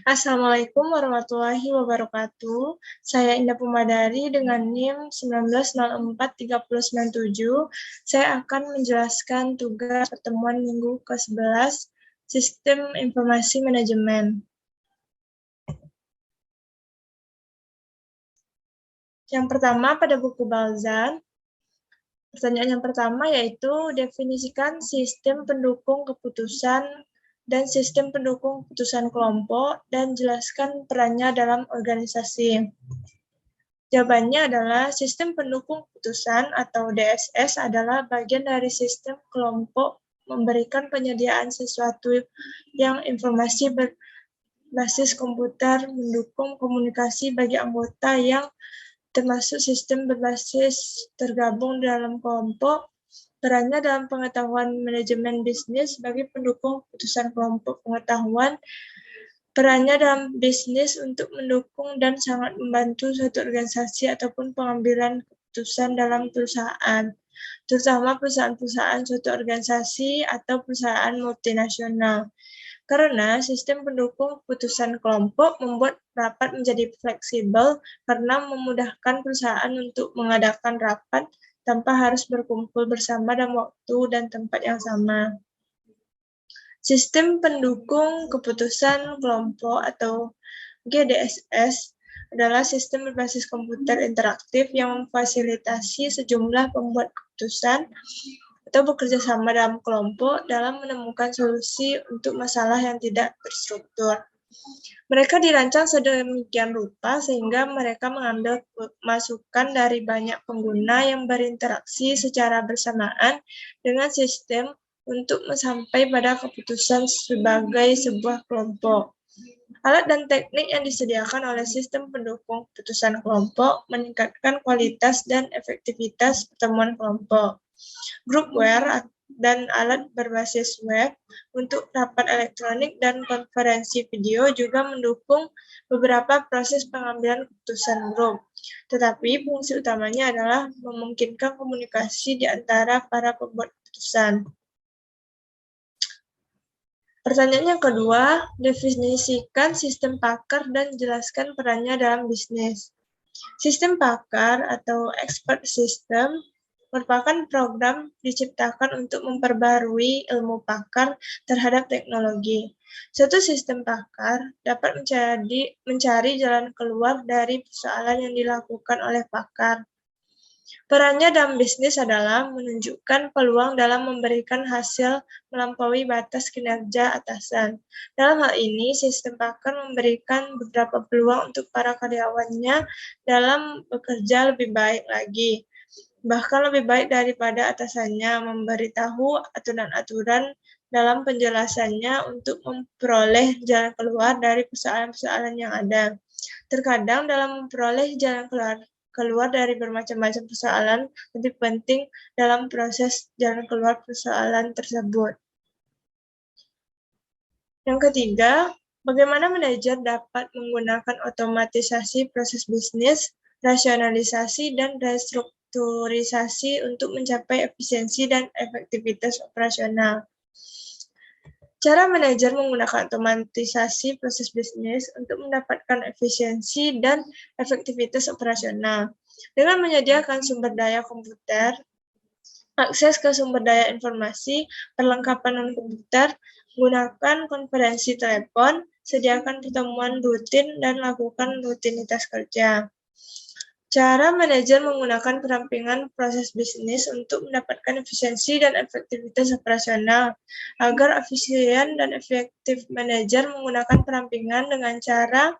Assalamualaikum warahmatullahi wabarakatuh. Saya Indah Pumadari dengan NIM 19043097. Saya akan menjelaskan tugas pertemuan minggu ke-11 Sistem Informasi Manajemen. Yang pertama pada buku Balzan, pertanyaan yang pertama yaitu definisikan sistem pendukung keputusan dan sistem pendukung keputusan kelompok dan jelaskan perannya dalam organisasi. Jawabannya adalah sistem pendukung keputusan atau DSS adalah bagian dari sistem kelompok memberikan penyediaan sesuatu yang informasi berbasis komputer mendukung komunikasi bagi anggota yang termasuk sistem berbasis tergabung dalam kelompok. Perannya dalam pengetahuan manajemen bisnis sebagai pendukung keputusan kelompok pengetahuan. Perannya dalam bisnis untuk mendukung dan sangat membantu suatu organisasi ataupun pengambilan keputusan dalam perusahaan, terutama perusahaan-perusahaan suatu organisasi atau perusahaan multinasional. Karena sistem pendukung keputusan kelompok membuat rapat menjadi fleksibel karena memudahkan perusahaan untuk mengadakan rapat tanpa harus berkumpul bersama dalam waktu dan tempat yang sama. Sistem pendukung keputusan kelompok atau GDSS adalah sistem berbasis komputer interaktif yang memfasilitasi sejumlah pembuat keputusan atau bekerja sama dalam kelompok dalam menemukan solusi untuk masalah yang tidak terstruktur. Mereka dirancang sedemikian rupa sehingga mereka mengambil masukan dari banyak pengguna yang berinteraksi secara bersamaan dengan sistem untuk sampai pada keputusan sebagai sebuah kelompok. Alat dan teknik yang disediakan oleh sistem pendukung keputusan kelompok meningkatkan kualitas dan efektivitas pertemuan kelompok. Groupware dan alat berbasis web untuk rapat elektronik dan konferensi video juga mendukung beberapa proses pengambilan keputusan grup. Tetapi fungsi utamanya adalah memungkinkan komunikasi di antara para pembuat keputusan. Pertanyaan yang kedua, definisikan sistem pakar dan jelaskan perannya dalam bisnis. Sistem pakar atau expert system merupakan program diciptakan untuk memperbarui ilmu pakar terhadap teknologi. Suatu sistem pakar dapat mencari jalan keluar dari persoalan yang dilakukan oleh pakar. Perannya dalam bisnis adalah menunjukkan peluang dalam memberikan hasil melampaui batas kinerja atasan. Dalam hal ini, sistem pakar memberikan beberapa peluang untuk para karyawannya dalam bekerja lebih baik lagi. Bahkan lebih baik daripada atasannya, memberitahu aturan-aturan dalam penjelasannya untuk memperoleh jalan keluar dari persoalan-persoalan yang ada. Terkadang dalam memperoleh jalan keluar dari bermacam-macam persoalan, lebih penting dalam proses jalan keluar persoalan tersebut. Yang ketiga, bagaimana manajer dapat menggunakan otomatisasi proses bisnis, rasionalisasi, dan restrukturisasi untuk mencapai efisiensi dan efektivitas operasional. Cara manajer menggunakan otomatisasi proses bisnis untuk mendapatkan efisiensi dan efektivitas operasional. Dengan menyediakan sumber daya komputer, akses ke sumber daya informasi, perlengkapan non-komputer, gunakan konferensi telepon, sediakan pertemuan rutin, dan lakukan rutinitas kerja. Cara manajer menggunakan perampingan proses bisnis untuk mendapatkan efisiensi dan efektivitas operasional. Agar efisien dan efektif, manajer menggunakan perampingan dengan cara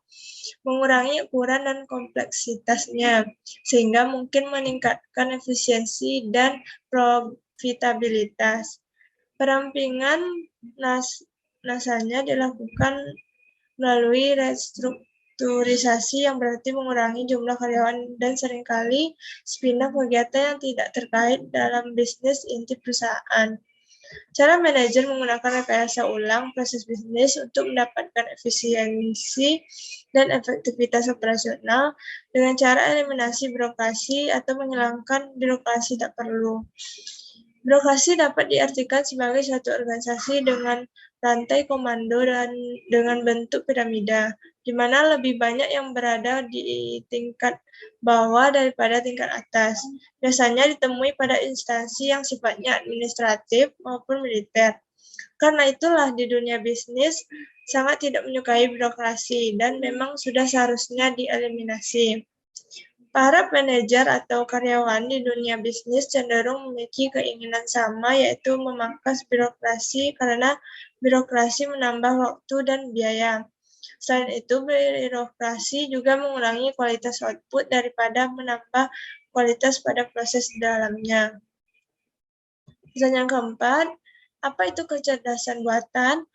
mengurangi ukuran dan kompleksitasnya, sehingga mungkin meningkatkan efisiensi dan profitabilitas. Perampingan nasanya dilakukan melalui restrukturisasi yang berarti mengurangi jumlah karyawan dan seringkali spin-off kegiatan yang tidak terkait dalam bisnis inti perusahaan. Cara manajer menggunakan rekayasa ulang proses bisnis untuk mendapatkan efisiensi dan efektivitas operasional dengan cara eliminasi birokrasi atau menghilangkan birokrasi tak perlu. Birokrasi dapat diartikan sebagai suatu organisasi dengan rantai komando dan dengan bentuk piramida, di mana lebih banyak yang berada di tingkat bawah daripada tingkat atas. Biasanya ditemui pada instansi yang sifatnya administratif maupun militer. Karena itulah di dunia bisnis sangat tidak menyukai birokrasi dan memang sudah seharusnya dieliminasi. Para manajer atau karyawan di dunia bisnis cenderung memiliki keinginan sama, yaitu memangkas birokrasi karena birokrasi menambah waktu dan biaya. Selain itu, birokrasi juga mengurangi kualitas output daripada menambah kualitas pada proses dalamnya. Dan yang keempat, apa itu kecerdasan buatan?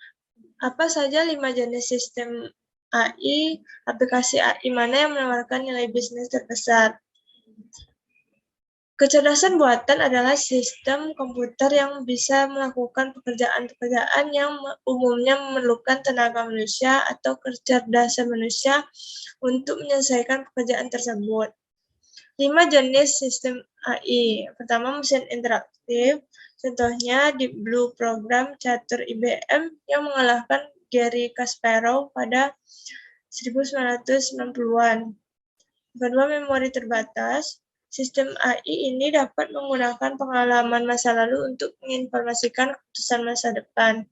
Apa saja 5 jenis sistem AI, aplikasi AI mana yang menawarkan nilai bisnis terbesar? Kecerdasan buatan adalah sistem komputer yang bisa melakukan pekerjaan-pekerjaan yang umumnya memerlukan tenaga manusia atau kecerdasan manusia untuk menyelesaikan pekerjaan tersebut. 5 jenis sistem AI. Pertama, mesin interaktif. Contohnya Deep Blue program catur IBM yang mengalahkan Garry Kasparov pada 1990-an. Kedua, memori terbatas. Sistem AI ini dapat menggunakan pengalaman masa lalu untuk menginformasikan keputusan masa depan.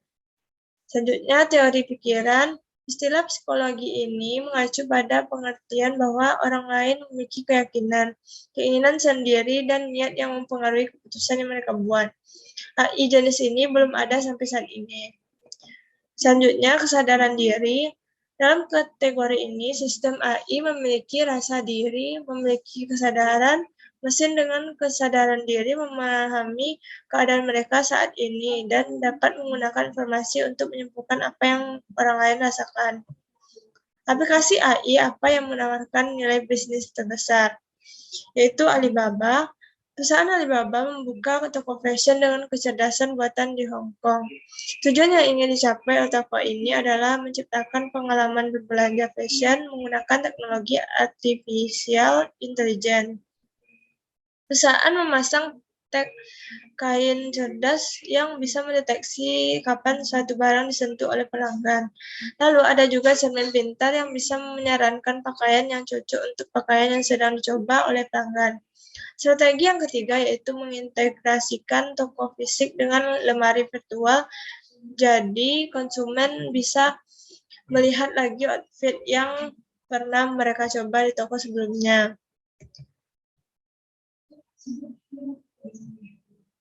Selanjutnya, teori pikiran. Istilah psikologi ini mengacu pada pengertian bahwa orang lain memiliki keyakinan, keinginan sendiri, dan niat yang mempengaruhi keputusan yang mereka buat. AI jenis ini belum ada sampai saat ini. Selanjutnya, kesadaran diri. Dalam kategori ini, sistem AI memiliki rasa diri, memiliki kesadaran. Mesin dengan kesadaran diri memahami keadaan mereka saat ini dan dapat menggunakan informasi untuk menyimpulkan apa yang orang lain rasakan. Aplikasi AI apa yang menawarkan nilai bisnis terbesar? Yaitu Alibaba. Perusahaan Alibaba membuka toko fashion dengan kecerdasan buatan di Hong Kong. Tujuan yang ingin dicapai oleh toko ini adalah menciptakan pengalaman berbelanja fashion menggunakan teknologi artificial intelligence. Perusahaan memasang kain cerdas yang bisa mendeteksi kapan suatu barang disentuh oleh pelanggan. Lalu ada juga cermin pintar yang bisa menyarankan pakaian yang cocok untuk pakaian yang sedang dicoba oleh pelanggan. Strategi yang ketiga yaitu mengintegrasikan toko fisik dengan lemari virtual, jadi konsumen bisa melihat lagi outfit yang pernah mereka coba di toko sebelumnya.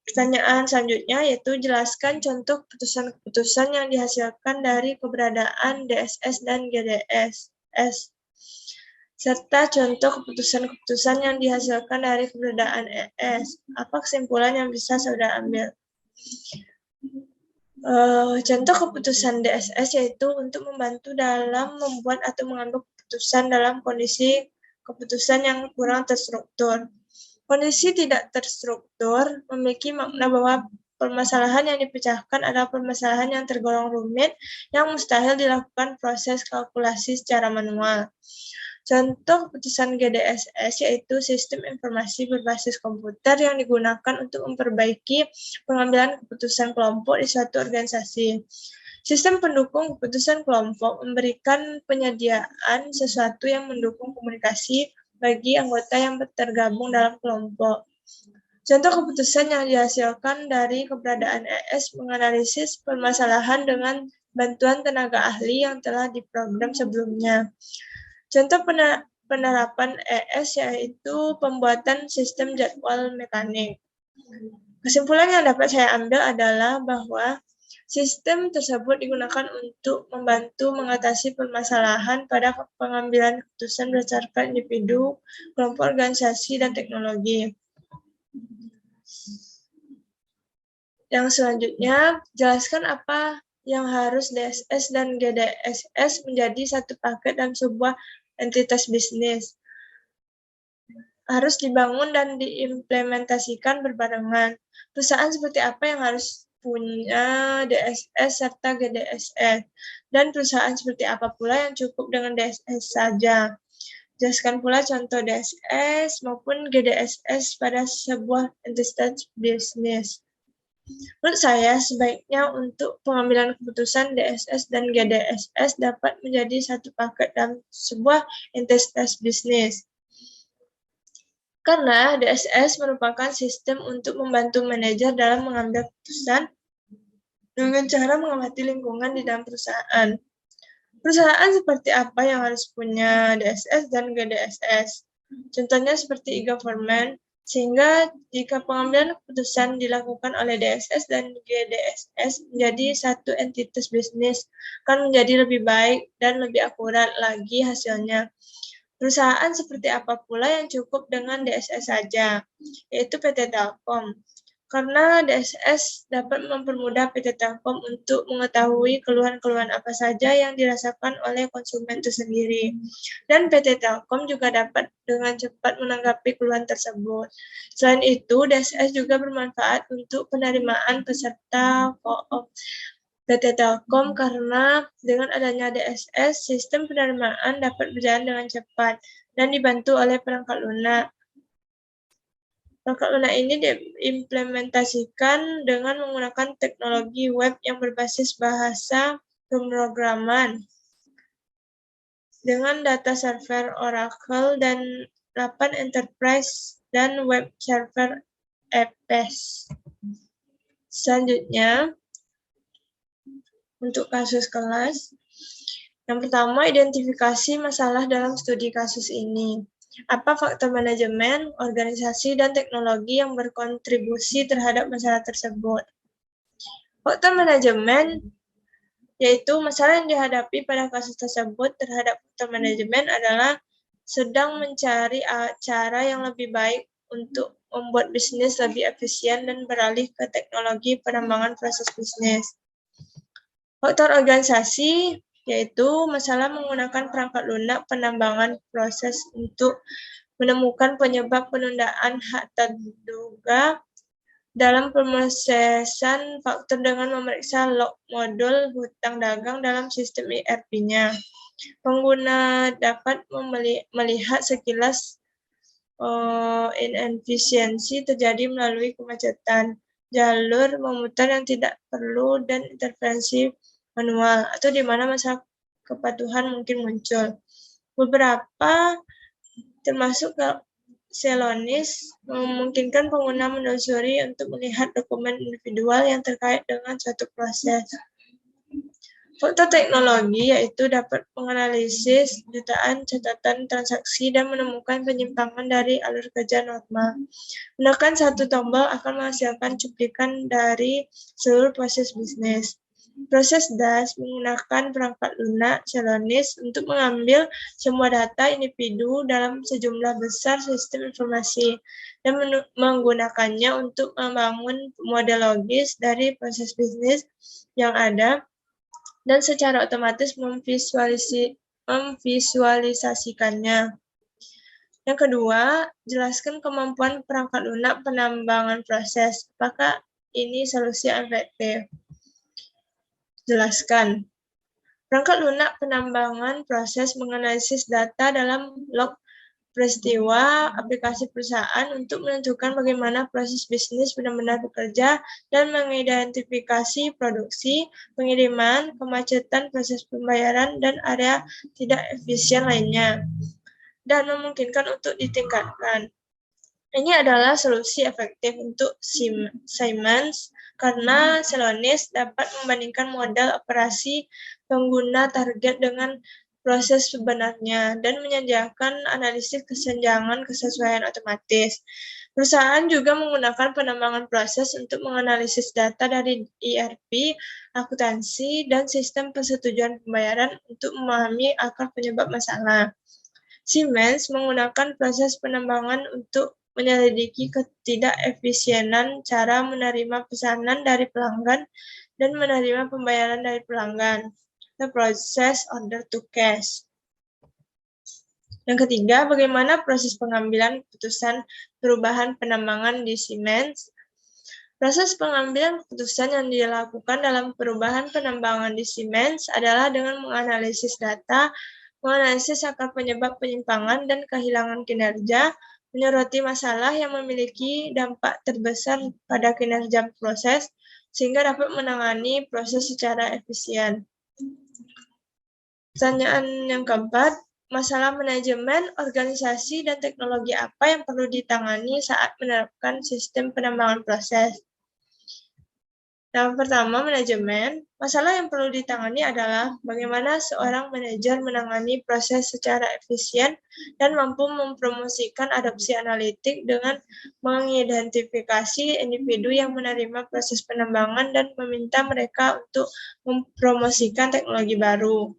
Pertanyaan selanjutnya yaitu jelaskan contoh keputusan-keputusan yang dihasilkan dari keberadaan DSS dan GDSS, serta contoh keputusan-keputusan yang dihasilkan dari keberadaan ES. Apa kesimpulan yang bisa saudara ambil? Contoh keputusan DSS yaitu untuk membantu dalam membuat atau mengambil keputusan dalam kondisi keputusan yang kurang terstruktur. Kondisi tidak terstruktur memiliki makna bahwa permasalahan yang dipecahkan adalah permasalahan yang tergolong rumit yang mustahil dilakukan proses kalkulasi secara manual. Contoh keputusan GDSS yaitu sistem informasi berbasis komputer yang digunakan untuk memperbaiki pengambilan keputusan kelompok di suatu organisasi. Sistem pendukung keputusan kelompok memberikan penyediaan sesuatu yang mendukung komunikasi bagi anggota yang tergabung dalam kelompok. Contoh keputusan yang dihasilkan dari keberadaan ES menganalisis permasalahan dengan bantuan tenaga ahli yang telah diprogram sebelumnya. Contoh penerapan ES yaitu pembuatan sistem jadwal mekanik. Kesimpulan yang dapat saya ambil adalah bahwa sistem tersebut digunakan untuk membantu mengatasi permasalahan pada pengambilan keputusan berdasarkan individu, kelompok organisasi, dan teknologi. Yang selanjutnya, jelaskan apa yang harus DSS dan GDSS menjadi satu paket dalam sebuah entitas bisnis. Harus dibangun dan diimplementasikan berbarengan. Perusahaan seperti apa yang harus punya DSS serta GDSS, dan perusahaan seperti apa pula yang cukup dengan DSS saja. Jelaskan pula contoh DSS maupun GDSS pada sebuah entitas bisnis. Menurut saya, sebaiknya untuk pengambilan keputusan DSS dan GDSS dapat menjadi satu paket dalam sebuah entitas bisnis. Karena DSS merupakan sistem untuk membantu manajer dalam mengambil keputusan dengan cara mengamati lingkungan di dalam perusahaan. Perusahaan seperti apa yang harus punya DSS dan GDSS? Contohnya seperti e-government, sehingga jika pengambilan keputusan dilakukan oleh DSS dan GDSS menjadi satu entitas bisnis, akan menjadi lebih baik dan lebih akurat lagi hasilnya. Perusahaan seperti apa pula yang cukup dengan DSS saja, yaitu PT Telkom. Karena DSS dapat mempermudah PT Telkom untuk mengetahui keluhan-keluhan apa saja yang dirasakan oleh konsumen itu sendiri. Dan PT Telkom juga dapat dengan cepat menanggapi keluhan tersebut. Selain itu, DSS juga bermanfaat untuk penerimaan peserta co-op PT Telkom karena dengan adanya DSS, sistem penerimaan dapat berjalan dengan cepat dan dibantu oleh perangkat lunak. Perangkat lunak ini diimplementasikan dengan menggunakan teknologi web yang berbasis bahasa pemrograman dengan data server Oracle dan 8 enterprise dan web server EPS. Selanjutnya, untuk kasus kelas, yang pertama, identifikasi masalah dalam studi kasus ini. Apa faktor manajemen, organisasi, dan teknologi yang berkontribusi terhadap masalah tersebut? Faktor manajemen yaitu masalah yang dihadapi pada kasus tersebut terhadap faktor manajemen adalah sedang mencari cara yang lebih baik untuk membuat bisnis lebih efisien dan beralih ke teknologi pengembangan proses bisnis. Faktor organisasi yaitu masalah menggunakan perangkat lunak penambangan proses untuk menemukan penyebab penundaan hak terduga dalam pemrosesan faktur dengan memeriksa log modul hutang dagang dalam sistem ERP-nya. Pengguna dapat melihat sekilas inefisiensi terjadi melalui kemacetan, jalur memutar yang tidak perlu, dan intervensi manual, atau di mana masalah kepatuhan mungkin muncul. Beberapa, termasuk Celonis, memungkinkan pengguna menelusuri untuk melihat dokumen individual yang terkait dengan suatu proses. Faktor teknologi yaitu dapat menganalisis jutaan catatan transaksi dan menemukan penyimpangan dari alur kerja normal. Menekan satu tombol akan menghasilkan cuplikan dari seluruh proses bisnis. Proses DAS menggunakan perangkat lunak Celonis untuk mengambil semua data individu dalam sejumlah besar sistem informasi dan menggunakannya untuk membangun model logis dari proses bisnis yang ada dan secara otomatis memvisualisasikannya. Yang kedua, jelaskan kemampuan perangkat lunak penambangan proses. Apakah ini solusi yang efektif? Jelaskan. Perangkat lunak penambangan proses menganalisis data dalam log peristiwa aplikasi perusahaan untuk menentukan bagaimana proses bisnis benar-benar bekerja dan mengidentifikasi produksi, pengiriman, kemacetan, proses pembayaran, dan area tidak efisien lainnya, dan memungkinkan untuk ditingkatkan. Ini adalah solusi efektif untuk Siemens karena Celonis dapat membandingkan model operasi pengguna target dengan proses sebenarnya dan menyediakan analisis kesenjangan kesesuaian otomatis. Perusahaan juga menggunakan penambangan proses untuk menganalisis data dari ERP, akuntansi, dan sistem persetujuan pembayaran untuk memahami akar penyebab masalah. Siemens menggunakan proses penambangan untuk menyelidiki ketidakefisienan cara menerima pesanan dari pelanggan dan menerima pembayaran dari pelanggan. The process order to cash. Yang ketiga, bagaimana proses pengambilan keputusan perubahan penambangan di Siemens? Proses pengambilan keputusan yang dilakukan dalam perubahan penambangan di Siemens adalah dengan menganalisis data, menganalisis akar penyebab penyimpangan dan kehilangan kinerja, menyoroti masalah yang memiliki dampak terbesar pada kinerja proses, sehingga dapat menangani proses secara efisien. Pertanyaan yang keempat, masalah manajemen, organisasi, dan teknologi apa yang perlu ditangani saat menerapkan sistem penambangan proses? Yang pertama, manajemen. Masalah yang perlu ditangani adalah bagaimana seorang manajer menangani proses secara efisien dan mampu mempromosikan adopsi analitik dengan mengidentifikasi individu yang menerima proses penambangan dan meminta mereka untuk mempromosikan teknologi baru.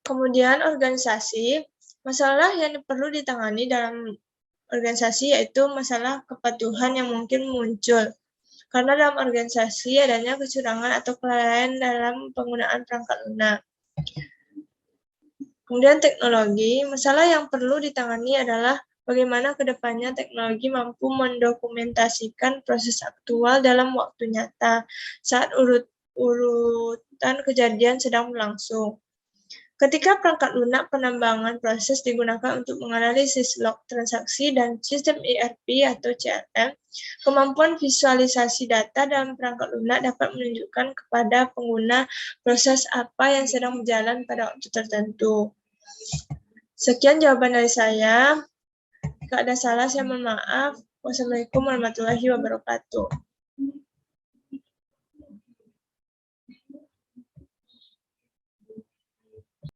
Kemudian organisasi. Masalah yang perlu ditangani dalam organisasi yaitu masalah kepatuhan yang mungkin muncul. Karena dalam organisasi adanya kecurangan atau kelalaian dalam penggunaan perangkat lunak. Kemudian teknologi, masalah yang perlu ditangani adalah bagaimana ke depannya teknologi mampu mendokumentasikan proses aktual dalam waktu nyata saat urutan kejadian sedang berlangsung. Ketika perangkat lunak penambangan proses digunakan untuk menganalisis log transaksi dan sistem ERP atau CRM, kemampuan visualisasi data dalam perangkat lunak dapat menunjukkan kepada pengguna proses apa yang sedang berjalan pada waktu tertentu. Sekian jawaban dari saya. Jika ada salah, saya mohon maaf. Wassalamualaikum warahmatullahi wabarakatuh.